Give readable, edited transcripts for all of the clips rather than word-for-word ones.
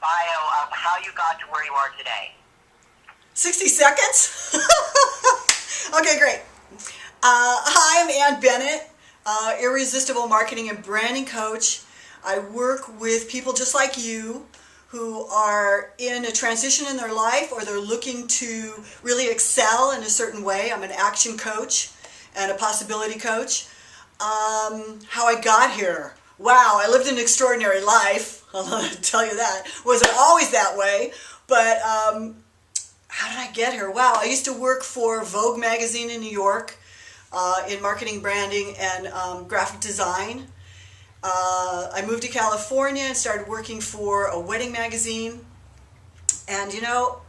bio of how you got to where you are today. 60 seconds? Okay, great. Hi, I'm Ann Bennett, Irresistible Marketing and Branding Coach. I work with people just like you who are in a transition in their life, or they're looking to really excel in a certain way. I'm an action coach and a possibility coach. How I got here. Wow, I lived an extraordinary life. I'll tell you that. Wasn't always that way, but how did I get here? Wow, I used to work for Vogue magazine in New York in marketing, branding, and graphic design. I moved to California and started working for a wedding magazine. And you know,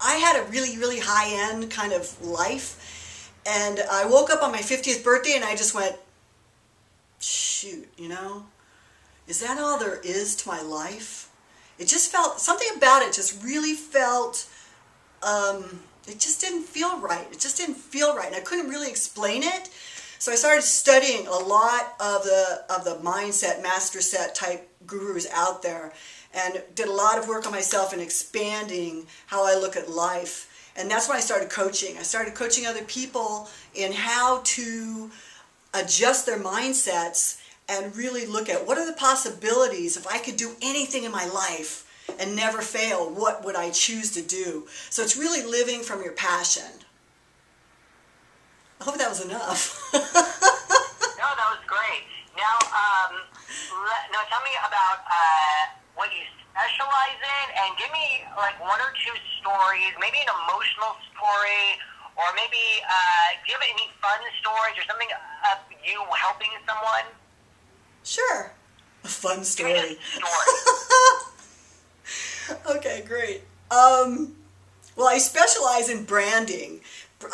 I had a really, really high-end kind of life. And I woke up on my 50th birthday and I just went, shoot, you know, is that all there is to my life? It just felt, something about it just really felt, it just didn't feel right. It just didn't feel right. And I couldn't really explain it. So I started studying a lot of the mindset, master set type gurus out there, and did a lot of work on myself and expanding how I look at life. And that's when I started coaching. I started coaching other people in how to adjust their mindsets and really look at what are the possibilities. If I could do anything in my life and never fail, what would I choose to do? So it's really living from your passion. I hope that was enough. No, that was great. Now, now tell me about what you specialize in, and give me like one or two stories, maybe an emotional story, or maybe do you have any fun stories or something of you helping someone? Sure. A fun story. Give me a story. Okay, great. Well, I specialize in branding.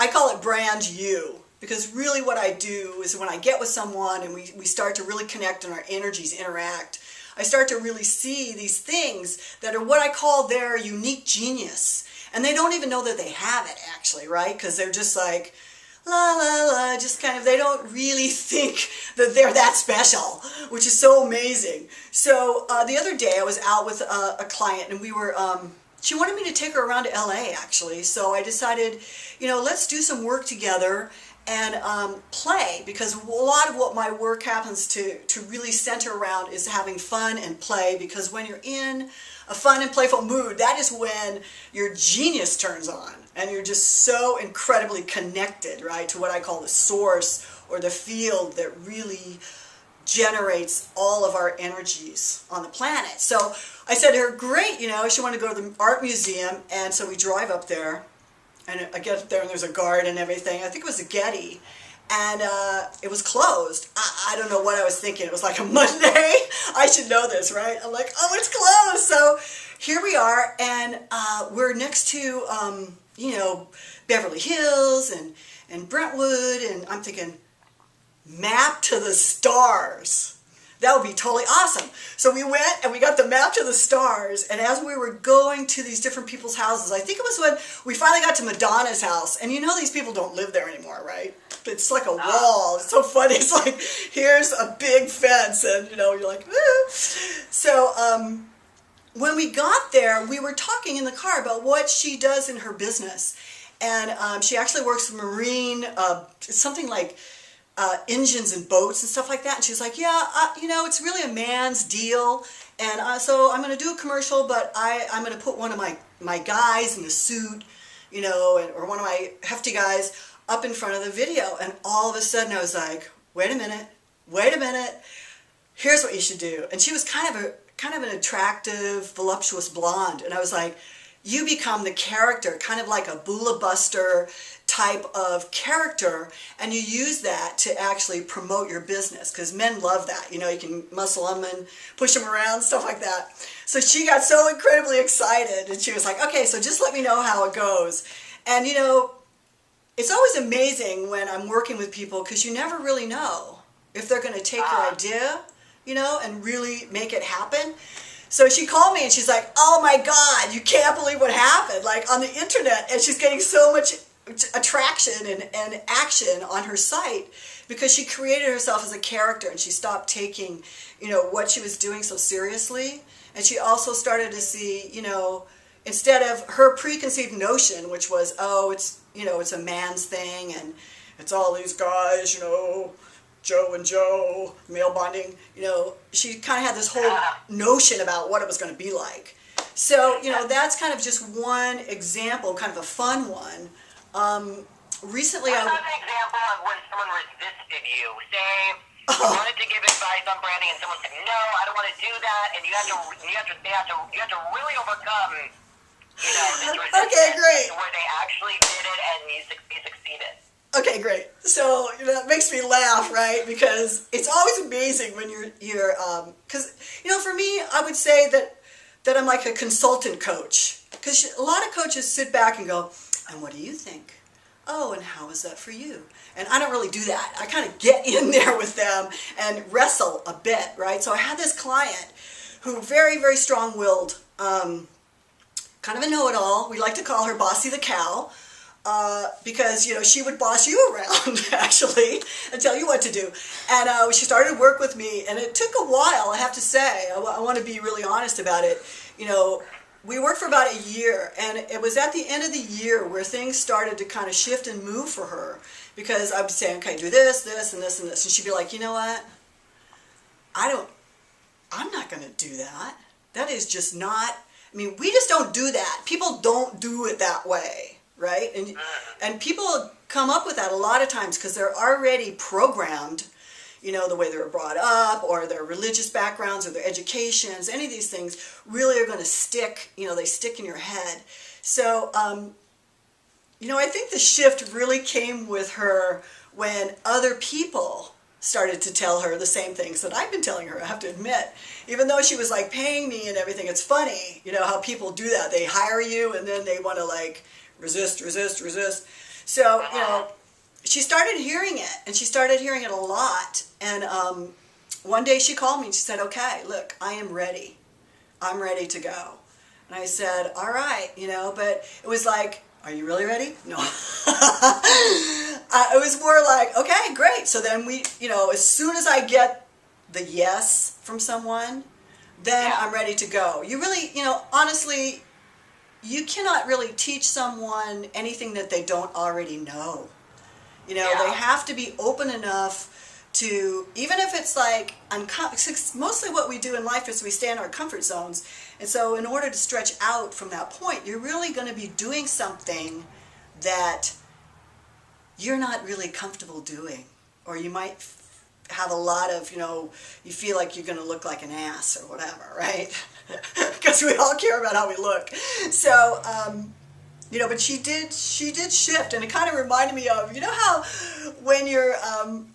I call it brand you, because really what I do is when I get with someone and we start to really connect and our energies interact, I start to really see these things that are what I call their unique genius. And they don't even know that they have it, actually, right? Because they're just like, la, la, la, just kind of, they don't really think that they're that special, which is so amazing. So the other day I was out with a client, and we were, she wanted me to take her around to LA, actually. So I decided, you know, let's do some work together and play, because a lot of what my work happens to really center around is having fun and play, because when you're in a fun and playful mood, that is when your genius turns on and you're just so incredibly connected, right, to what I call the source or the field that really generates all of our energies on the planet. So I said to her, great, you know, she wanted to go to the art museum, and so we drive up there. And I get there and there's a guard and everything. I think it was a Getty. And it was closed. I don't know what I was thinking. It was like a Monday. I should know this, right? I'm like, oh, it's closed. So here we are. And we're next to, you know, Beverly Hills and Brentwood. And I'm thinking, map to the stars. That would be totally awesome. So we went and we got the map to the stars, and as we were going to these different people's houses, I think it was when we finally got to Madonna's house, and you know these people don't live there anymore, right? It's like a wall. It's so funny. It's like, here's a big fence, and you know, you're like, ah. So when we got there, we were talking in the car about what she does in her business, and she actually works with marine, something like engines and boats and stuff like that. And she was like, yeah, you know, it's really a man's deal. And so I'm going to do a commercial, but I'm going to put one of my guys in a suit, you know, or one of my hefty guys up in front of the video. And all of a sudden I was like, wait a minute, here's what you should do. And she was kind of an attractive, voluptuous blonde. And I was like, you become the character, kind of like a Bula Buster type of character, and you use that to actually promote your business, because men love that. You know, you can muscle them and push them around, stuff like that. So she got so incredibly excited, and she was like, okay, so just let me know how it goes. And you know, it's always amazing when I'm working with people, because you never really know if they're going to take your idea, you know, and really make it happen. So she called me and she's like, oh my God, you can't believe what happened, like on the internet. And she's getting so much attraction and action on her site because she created herself as a character, and she stopped taking, you know, what she was doing so seriously. And she also started to see, instead of her preconceived notion, which was, oh, it's a man's thing and it's all these guys, Joe and Joe, male bonding, she kind of had this whole notion about what it was going to be like. So, that's kind of just one example, kind of a fun one. Recently What about an example of when someone resisted you? Say, you wanted to give advice on branding and someone said, no, I don't want to do that, and you have to really overcome, this resistance. Okay, great. Where they actually did it and you succeeded. Okay, great. So, it makes me laugh, right? Because it's always amazing when you're because, for me, I would say that I'm like a consultant coach. Because a lot of coaches sit back and go, and what do you think? Oh, and how is that for you? And I don't really do that. I kind of get in there with them and wrestle a bit, right? So I had this client who very, very strong-willed, kind of a know-it-all. We like to call her Bossy the Cow. Because, she would boss you around, actually, and tell you what to do. And she started to work with me, and it took a while, I have to say. I want to be really honest about it. We worked for about a year, and it was at the end of the year where things started to kind of shift and move for her. Because I would say, okay, do this, this, and this, and this. And she'd be like, you know what? I'm not going to do that. That is just not, we just don't do that. People don't do it that way. Right? And people come up with that a lot of times because they're already programmed, the way they were brought up or their religious backgrounds or their educations. Any of these things really are going to stick, they stick in your head. So, I think the shift really came with her when other people started to tell her the same things that I've been telling her, I have to admit. Even though she was like paying me and everything, it's funny, how people do that. They hire you and then they want to resist. So, she started hearing it, and she started hearing it a lot. And one day she called me and she said, okay, look, I am ready. I'm ready to go. And I said, all right, but it was like, are you really ready? No. It was more like, okay, great. So then we, as soon as I get the yes from someone, then I'm ready to go. You really, honestly, you cannot really teach someone anything that they don't already know. They have to be open enough to, even if it's like, mostly what we do in life is we stay in our comfort zones. And so in order to stretch out from that point, you're really going to be doing something that you're not really comfortable doing. Or you might have a lot of, you feel like you're going to look like an ass or whatever, right? Because we all care about how we look. So, but she did shift, and it kind of reminded me of, how when you're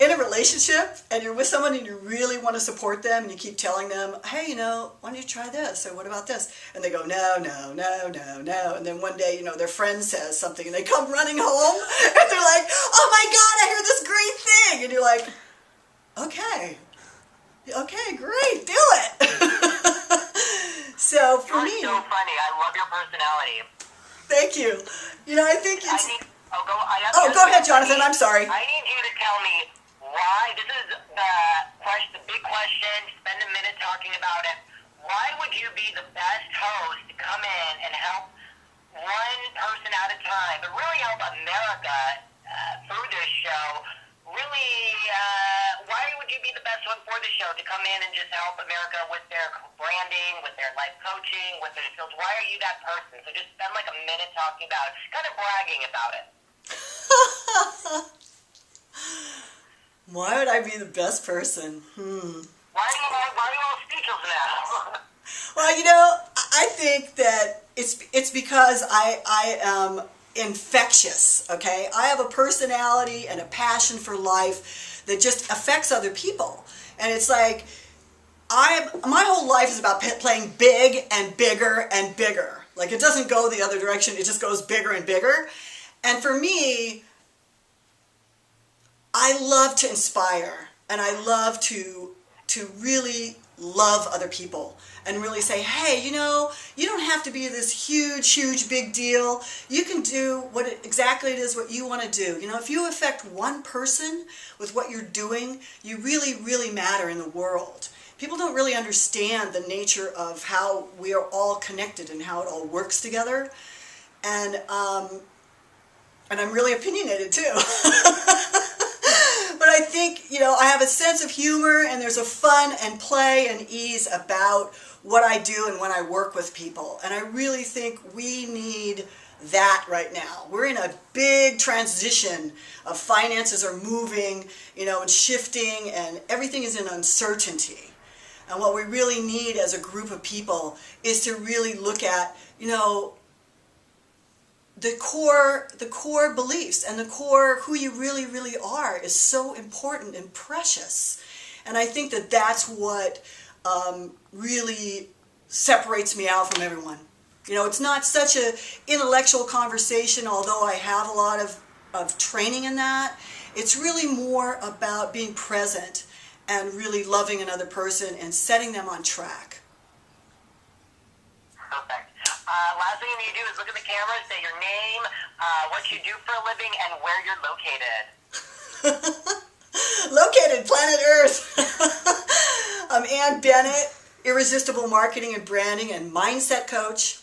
in a relationship and you're with someone and you really want to support them and you keep telling them, hey, why don't you try this, or what about this? And they go, no. And then one day, their friend says something and they come running home and they're like, oh my God, I heard this great thing. And you're like, okay, great, do it. So for me, you're so funny. I love your personality. Thank you. I think it's... go ahead, Jonathan. I'm sorry. I need you to tell me why. This is the big question. Spend a minute talking about it. Why would you be the best host to come in and help one person at a time, but really help America through this show? Really, why would you be the best one for the show to come in and just help America with their branding, with their life coaching, with their skills? Why are you that person? So just spend like a minute talking about it, kind of bragging about it. Why would I be the best person? Why are you all speechless now? Well, I think that it's because I am infectious, okay? I have a personality and a passion for life that just affects other people. And it's like, my whole life is about playing big and bigger and bigger. Like, it doesn't go the other direction, it just goes bigger and bigger. And for me, I love to inspire, and I love to really love other people and really say, hey, you don't have to be this huge big deal. You can do exactly it is what you want to do. If you affect one person with what you're doing, you really matter in the world. people don't really understand the nature of how we are all connected and how it all works together. And I'm really opinionated too. But I think, I have a sense of humor, and there's a fun and play and ease about what I do and when I work with people. And I really think we need that right now. We're in a big transition of finances are moving, and shifting, and everything is in uncertainty. And what we really need as a group of people is to really look at, the core beliefs, and the core who you really, really are is so important and precious. And I think that that's what really separates me out from everyone. It's not such an intellectual conversation, although I have a lot of training in that. It's really more about being present and really loving another person and setting them on track. Perfect. Last thing you need to do is look at the camera, say your name, what you do for a living, and where you're located. Located, planet Earth. I'm Ann Bennett, Irresistible Marketing and Branding and Mindset Coach.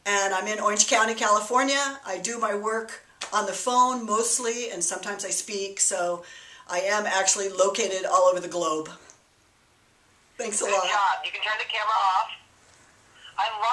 And I'm in Orange County, California. I do my work on the phone mostly, and sometimes I speak, so I am actually located all over the globe. Thanks a lot. Good job. You can turn the camera off. I love